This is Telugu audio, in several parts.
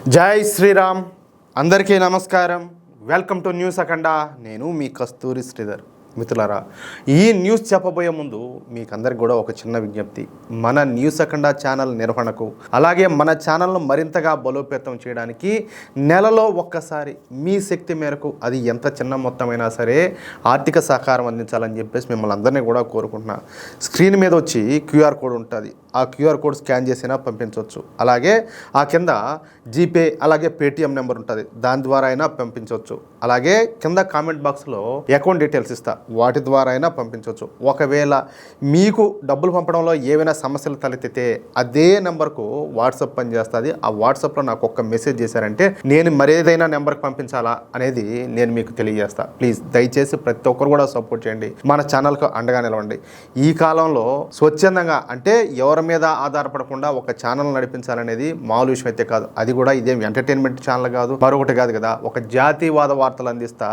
జై శ్రీరామ్. అందరికీ నమస్కారం. వెల్కమ్ టు న్యూస్ అఖండ. నేను మీ కస్తూరి శ్రీధర్. మిత్రులారా, ఈ న్యూస్ చెప్పబోయే ముందు మీకు అందరికి కూడా ఒక చిన్న విజ్ఞప్తి. మన న్యూస్ అఖండ ఛానల్ నిర్వహణకు, అలాగే మన ఛానల్ను మరింతగా బలోపేతం చేయడానికి నెలలో ఒక్కసారి మీ శక్తి మేరకు, అది ఎంత చిన్న మొత్తమైనా సరే, ఆర్థిక సహకారం అందించాలని చెప్పేసి మిమ్మల్ని అందరినీ కూడా కోరుకుంటున్నా. స్క్రీన్ మీద వచ్చి క్యూఆర్ కోడ్ ఉంటుంది. ఆ క్యూఆర్ కోడ్ స్కాన్ చేసినా పంపించవచ్చు. అలాగే ఆ కింద జీపే, అలాగే పేటిఎం నెంబర్ ఉంటుంది, దాని ద్వారా అయినా పంపించవచ్చు. అలాగే కింద కామెంట్ బాక్స్లో అకౌంట్ డీటెయిల్స్ ఇస్తా, వాటి ద్వారా అయినా పంపించవచ్చు. ఒకవేళ మీకు డబ్బులు పంపడంలో ఏవైనా సమస్యలు తలెత్తితే అదే నెంబర్కు వాట్సాప్ పనిచేస్తుంది. ఆ వాట్సాప్లో నాకు ఒక్క మెసేజ్ చేశారంటే నేను మరేదైనా నెంబర్కి పంపించాలా అనేది నేను మీకు తెలియజేస్తా. ప్లీజ్ దయచేసి ప్రతి ఒక్కరు కూడా సపోర్ట్ చేయండి, మన ఛానల్కు అండగా నిలవండి. ఈ కాలంలో స్వచ్ఛందంగా, అంటే ఎవరి మీద ఆధారపడకుండా ఒక ఛానల్ నడిపించాలనేది మామూలు విషయం అయితే కాదు. అది కూడా ఇదేం ఎంటర్టైన్మెంట్ ఛానల్ కాదు, మరొకటి కాదు కదా. ఒక జాతీయవాద వార్తలు అందిస్తా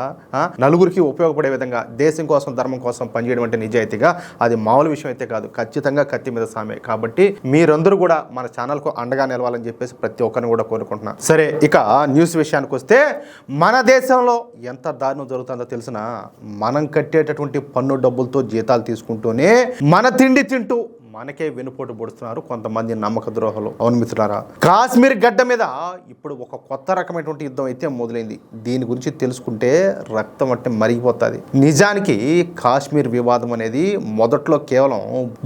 నలుగురికి ఉపయోగపడే విధంగా, దేశం కోసం ధర్మం కోసం పనిచేయడం అంటే నిజాయితీగా అది మామూలు విషయం అయితే కాదు. ఖచ్చితంగా కత్తి మీద సామే. కాబట్టి మీరందరూ కూడా మన ఛానల్కు అండగా నిలవాలని చెప్పేసి ప్రతి ఒక్కరిని కూడా కోరుకుంటున్నా. సరే, ఇక న్యూస్ విషయానికి వస్తే, మన దేశంలో ఎంత దారుణం జరుగుతుందో తెలిసిన, మనం కట్టేటటువంటి పన్ను డబ్బులతో జీతాలు తీసుకుంటూనే మన తిండి తింటూ మనకే వెనుపోటు పొడుస్తున్నారు కొంతమంది నమ్మక ద్రోహులు. అవును మిత్రులారా, కాశ్మీర్ గడ్డ మీద ఇప్పుడు ఒక కొత్త రకమైనటువంటి యుద్ధం అయితే మొదలైంది. దీని గురించి తెలుసుకుంటే రక్తం అంటే మరిగిపోతుంది. నిజానికి కాశ్మీర్ వివాదం అనేది మొదట్లో కేవలం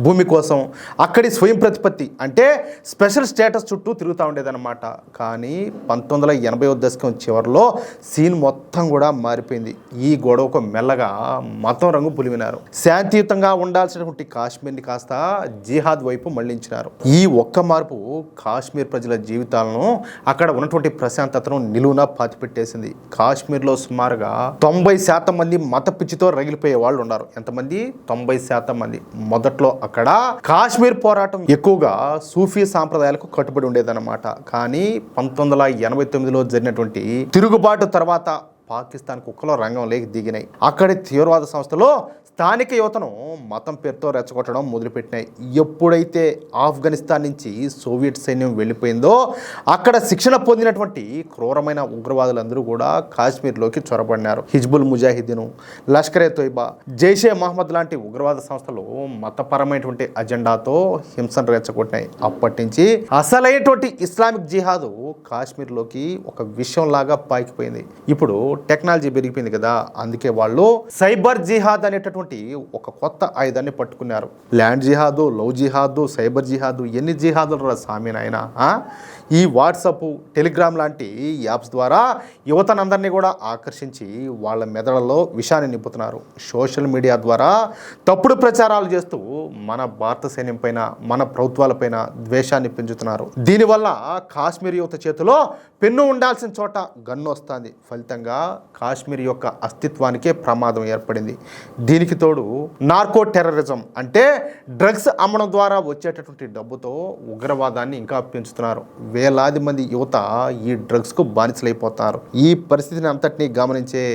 భూమి కోసం, అక్కడి స్వయం ప్రతిపత్తి అంటే స్పెషల్ స్టేటస్ చుట్టూ తిరుగుతూ ఉండేదన్నమాట. కానీ 1980వ దశకం చివరిలో సీన్ మొత్తం కూడా మారిపోయింది. ఈ గొడవకు మెల్లగా మతం రంగు పులిమినారు. శాంతియుతంగా ఉండాల్సినటువంటి కాశ్మీర్ని కాస్త జిహాద్ వైపు మళ్లించినారు. ఈ ఒక్క మార్పు కాశ్మీర్ ప్రజల జీవితాలను, అక్కడ ఉన్నటువంటి ప్రశాంతతను నిలువునా పాతిపెట్టేసింది. కాశ్మీర్లో సుమారుగా 90% మంది మత పిచ్చితో రగిలిపోయే వాళ్ళు ఉన్నారు. ఎంతమంది? 90% మంది. మొదట్లో అక్కడ కాశ్మీర్ పోరాటం ఎక్కువగా సూఫీ సాంప్రదాయాలకు కట్టుబడి ఉండేదన్నమాట. కానీ 1989లో జరిగినటువంటి తిరుగుబాటు తర్వాత పాకిస్తాన్ కుక్కలో రంగంలోకి దిగినాయి. అక్కడి తీవ్రవాద సంస్థలు స్థానిక యువతను మతం పేరుతో రెచ్చగొట్టడం మొదలుపెట్టినాయి. ఎప్పుడైతే ఆఫ్ఘనిస్తాన్ నుంచి సోవియట్ సైన్యం వెళ్ళిపోయిందో, అక్కడ శిక్షణ పొందినటువంటి క్రూరమైన ఉగ్రవాదులందరూ కూడా కాశ్మీర్లోకి చొరబడినారు. హిజ్బుల్ ముజాహిదీన్, లష్కరే తోయిబా, జైషే మహమ్మద్ లాంటి ఉగ్రవాద సంస్థలు మతపరమైనటువంటి అజెండాతో హింసను రెచ్చగొట్టినాయి. అప్పటి నుంచి అసలైనటువంటి ఇస్లామిక్ జిహాదు కాశ్మీర్లోకి ఒక విషయంలాగా పాకిపోయింది. ఇప్పుడు టెక్నాలజీ పెరిగిపోయింది కదా, అందుకే వాళ్ళు సైబర్ జిహాద్ అనేటటువంటి ఒక కొత్త ఆయుధాన్ని పట్టుకున్నారు. ల్యాండ్ జిహాదు, లవ్ జిహాదు, సైబర్ జిహాదు, ఎన్ని జిహాదులు రా సామీన్ అయినా. ఈ వాట్సాప్, టెలిగ్రామ్ లాంటి యాప్స్ ద్వారా యువతనందరినీ కూడా ఆకర్షించి వాళ్ళ మెదడులో విషాన్ని నింపుతున్నారు. సోషల్ మీడియా ద్వారా తప్పుడు ప్రచారాలు చేస్తూ మన భారత సైన్యం పైన, మన ప్రభుత్వాలపైన ద్వేషాన్ని పెంచుతున్నారు. దీనివల్ల కాశ్మీర్ యువత చేతిలో పెన్ను ఉండాల్సిన చోట గన్ను వస్తుంది. ఫలితంగా కాశ్మీర్ యొక్క అస్తిత్వానికే ప్రమాదం ఏర్పడింది. దీనికి తోడు నార్కో టెర్రరిజం అంటే డ్రగ్స్ అమ్మడం ద్వారా వచ్చేటటువంటి డబ్బుతో ఉగ్రవాదాన్ని ఇంకా పెంచుతున్నారు. వేలాది మంది యువత ఈ డ్రగ్స్కు బానిసలైపోతారు. ఈ పరిస్థితిని అంతటినీ గమనించే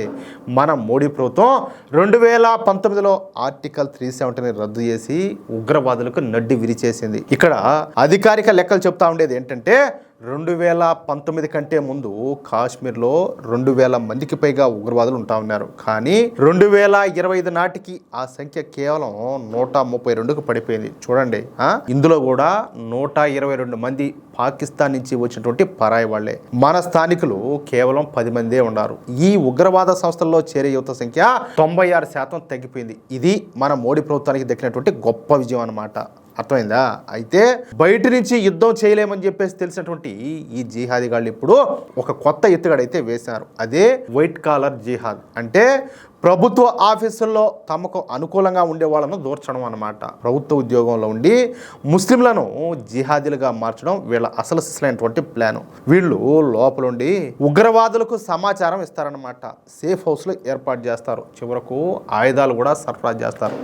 మన మోడీ ప్రభుత్వం 2019లో ఆర్టికల్ 370ని రద్దు చేసి ఉగ్రవాదులకు నడ్డి విరిచేసింది. ఇక్కడ అధికారిక లెక్కలు చెప్తా ఉండేది ఏంటంటే, 2019 కంటే ముందు కాశ్మీర్లో 2000 మందికి పైగా ఉగ్రవాదులు ఉంటా ఉన్నారు. కానీ 2025 నాటికి ఆ సంఖ్య కేవలం 132కు పడిపోయింది. చూడండి, ఇందులో కూడా 122 మంది పాకిస్తాన్ నుంచి వచ్చినటువంటి పరాయి వాళ్లే. మన స్థానికులు కేవలం 10 మందే ఉన్నారు. ఈ ఉగ్రవాద సంస్థల్లో చేరే యువత సంఖ్య 96% తగ్గిపోయింది. ఇది మన మోడీ ప్రభుత్వానికి దక్కినటువంటి గొప్ప విజయం అన్నమాట. అర్థమైందా? అయితే బయట నుంచి యుద్ధం చేయలేమని చెప్పేసి తెలిసినటువంటి ఈ జిహాదీగాళ్ళు ఇప్పుడు ఒక కొత్త ఎత్తుగడైతే వేశారు. అదే వైట్ కాలర్ జిహాద్. అంటే ప్రభుత్వ ఆఫీసుల్లో తమకు అనుకూలంగా ఉండే వాళ్ళను దూర్చడం అన్నమాట. ప్రభుత్వ ఉద్యోగంలో ఉండి ముస్లింలను జిహాదీలుగా మార్చడం వీళ్ళ అసలు సిసలైనటువంటి ప్లాను. వీళ్ళు లోపలుండి ఉగ్రవాదులకు సమాచారం ఇస్తారనమాట. సేఫ్ హౌస్లో ఏర్పాటు చేస్తారు. చివరకు ఆయుధాలు కూడా సరఫరా చేస్తారు.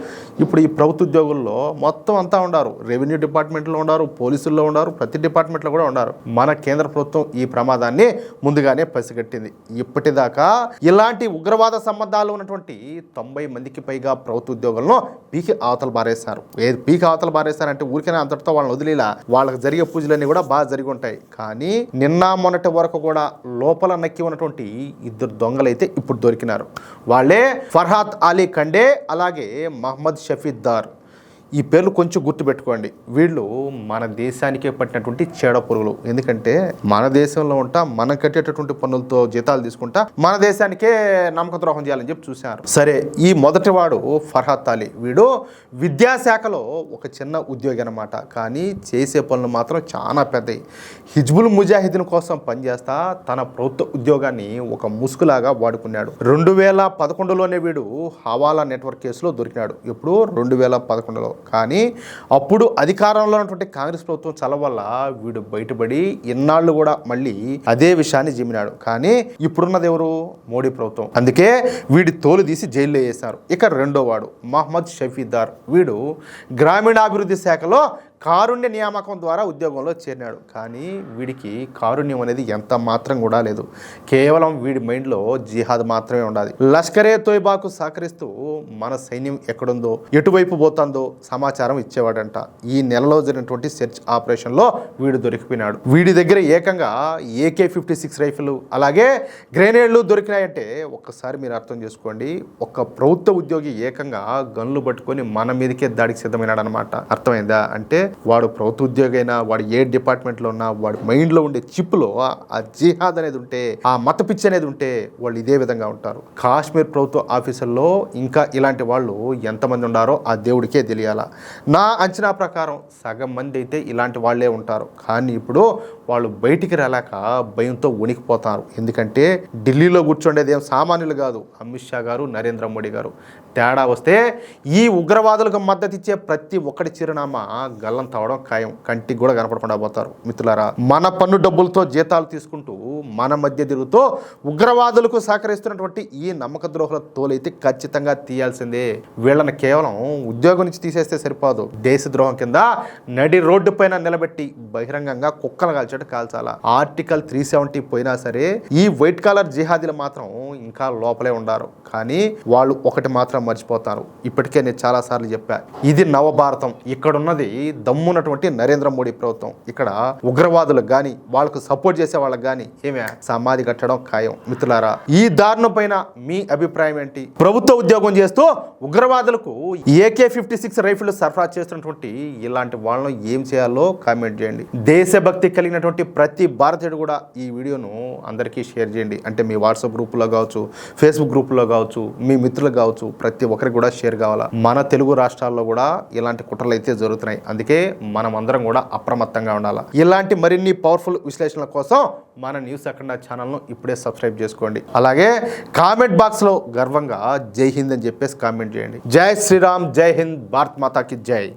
ఇప్పుడు ఈ ప్రభుత్వ ఉద్యోగుల్లో మొత్తం అంతా ఉన్నారు. రెవెన్యూ డిపార్ట్మెంట్లో ఉన్నారు, పోలీసుల్లో ఉన్నారు, ప్రతి డిపార్ట్మెంట్లో కూడా ఉన్నారు. మన కేంద్ర ప్రభుత్వం ఈ ప్రమాదాన్ని ముందుగానే పసిగట్టింది. ఇప్పటిదాకా ఇలాంటి ఉగ్రవాద సంబంధాలు ఉన్నటువంటి 90 మందికి పైగా ప్రభుత్వ ఉద్యోగులను పీకి అవతల బారేశారు. ఏది పీకి అవతల బారేశారంటే ఊరికైనా అంతటితో వాళ్ళని వదిలేలా వాళ్ళకి జరిగే పూజలన్నీ కూడా బాగా జరిగి ఉంటాయి. కానీ నిన్న మొన్నటి వరకు కూడా లోపల నక్కి ఉన్నటువంటి 2 దొంగలైతే ఇప్పుడు దొరికినారు. వాళ్ళే ఫర్హాద్ అలీ ఖండే అలాగే మహమ్మద్ షఫీద్దార్. ఈ పేర్లు కొంచెం గుర్తుపెట్టుకోండి. వీళ్ళు మన దేశానికే పట్టినటువంటి చీడ పురుగులు. ఎందుకంటే మన దేశంలో ఉంటా మనం కట్టేటటువంటి పన్నులతో జీతాలు తీసుకుంటా మన దేశానికే నమ్మక ద్రోహం చేయాలని చెప్పి చూశారు. సరే, ఈ మొదటివాడు ఫర్హాద్ అలీ. వీడు విద్యాశాఖలో ఒక చిన్న ఉద్యోగి అనమాట. కానీ చేసే పనులు మాత్రం చాలా పెద్దవి. హిజ్బుల్ ముజాహిదీన్ కోసం పనిచేస్తా తన ప్రభుత్వ ఉద్యోగాన్ని ఒక ముసుగులాగా వాడుకున్నాడు. 2011లోనే వీడు హవాలా నెట్వర్క్ కేసులో దొరికినాడు. ఇప్పుడు 2011లో. కానీ అప్పుడు అధికారంలో ఉన్నటువంటి కాంగ్రెస్ ప్రభుత్వం చల వల్ల వీడు బయటపడి ఇన్నాళ్ళు కూడా మళ్ళీ అదే విషయాన్ని జిమ్మినాడు. కానీ ఇప్పుడున్నది ఎవరు? మోడీ ప్రభుత్వం. అందుకే వీడి తోలు తీసి జైల్లో వేశారు. ఇక రెండో వాడు మహమ్మద్ షఫీద్దార్. వీడు గ్రామీణాభివృద్ధి శాఖలో కారుణ్య నియామకం ద్వారా ఉద్యోగంలో చేరినాడు. కానీ వీడికి కారుణ్యం అనేది ఎంత మాత్రం కూడా లేదు. కేవలం వీడి మైండ్లో జిహాద్ మాత్రమే ఉండాలి. లష్కరే తోయిబాకు సహకరిస్తూ మన సైన్యం ఎక్కడుందో ఎటువైపు పోతుందో సమాచారం ఇచ్చేవాడంట. ఈ నెలలో జరిగినటువంటి సెర్చ్ ఆపరేషన్లో వీడు దొరికిపోయినాడు. వీడి దగ్గర ఏకంగా AK-56 రైఫిల్ అలాగే గ్రెనేడ్లు దొరికినాయంటే ఒక్కసారి మీరు అర్థం చేసుకోండి. ఒక ప్రభుత్వ ఉద్యోగి ఏకంగా గన్లు పట్టుకొని మన మీదకే దాడికి సిద్ధమైనాడు అనమాట. అర్థమైందా? అంటే వాడు ప్రభుత్వ ఉద్యోగి అయినా వాడు ఏ డిపార్ట్మెంట్లో ఉన్నా వాడి మైండ్లో ఉండే చిప్పులో ఆ జిహాద్ అనేది ఉంటే ఆ మత పిచ్చి అనేది ఉంటే వాళ్ళు ఇదే విధంగా ఉంటారు. కాశ్మీర్ ప్రభుత్వ ఆఫీసుల్లో ఇంకా ఇలాంటి వాళ్ళు ఎంతమంది ఉన్నారో ఆ దేవుడికే తెలియాలా. నా అంచనా ప్రకారం సగం మంది అయితే ఇలాంటి వాళ్ళే ఉంటారు. కానీ ఇప్పుడు వాళ్ళు బయటికి రాలేక భయంతో వణికిపోతారు. ఎందుకంటే ఢిల్లీలో కూర్చోండేది ఏం సామాన్యులు కాదు. అమిత్ షా గారు, నరేంద్ర మోడీ గారు. తేడా వస్తే ఈ ఉగ్రవాదులకు మద్దతు ఇచ్చే ప్రతి ఒక్కటి చిరునామా గల్లం తవ్వడం ఖాయం. కంటికి కూడా కనపడకుండా పోతారు. మిత్రులారా, మన పన్ను డబ్బులతో జీతాలు తీసుకుంటూ మన మధ్య తిరుగుతూ ఉగ్రవాదులకు సహకరిస్తున్నటువంటి ఈ నమ్మక ద్రోహుల తోలైతే ఖచ్చితంగా తీయాల్సిందే. వీళ్ళని కేవలం ఉద్యోగం నుంచి తీసేస్తే సరిపోదు. దేశద్రోహం కింద నడి రోడ్డు పైన నిలబెట్టి బహిరంగంగా కుక్కలు కాల్చేట్టు కాల్చాలా. ఆర్టికల్ 370 పోయినా సరే ఈ వైట్ కాలర్ జిహాదీలు మాత్రం ఇంకా లోపలే ఉండారు. కానీ వాళ్ళు ఒకటి మాత్రం మర్చిపోతారు. ఇప్పటికే నేను చాలా సార్లు చెప్పా, ఇది నవభారతం. ఇక్కడున్నది దమ్మున్నటువంటి నరేంద్ర మోడీ ప్రభుత్వం. ఇక్కడ ఉగ్రవాదులకు కానీ వాళ్ళకు సపోర్ట్ చేసే వాళ్ళకి కానీ ఏమే సమాధి కట్టడం ఖాయం. మిత్రులారా, ఈ దారుణం పైన మీ అభిప్రాయం ఏంటి? ప్రభుత్వ ఉద్యోగం చేస్తూ ఉగ్రవాదులకు AK-56 రైఫిల్ సరఫరా చేస్తున్నటువంటి ఇలాంటి వాళ్ళను ఏం చేయాలో కామెంట్ చేయండి. దేశభక్తి కలిగినటువంటి ప్రతి భారతీయుడు కూడా ఈ వీడియోను అందరికీ షేర్ చేయండి. అంటే మీ వాట్సాప్ గ్రూపులో కావచ్చు, ఫేస్బుక్ గ్రూపులో కావచ్చు, మీ మిత్రులకు కావచ్చు, ప్రతి ఒక్కరికి కూడా షేర్ కావాలా. మన తెలుగు రాష్ట్రాల్లో కూడా ఇలాంటి కుట్రలు అయితే జరుగుతున్నాయి. అందుకే మనం అందరం కూడా అప్రమత్తంగా ఉండాలి. ఇలాంటి మరిన్ని పవర్ఫుల్ విశ్లేషణల కోసం మన న్యూస్ అఖండ ఛానల్ను ఇప్పుడే సబ్స్క్రైబ్ చేసుకోండి. అలాగే కామెంట్ బాక్స్లో గర్వంగా జై హింద్ అని చెప్పేసి కామెంట్ చేయండి. జై శ్రీరామ్, జై హింద్, భారత్ మాతాకి జై.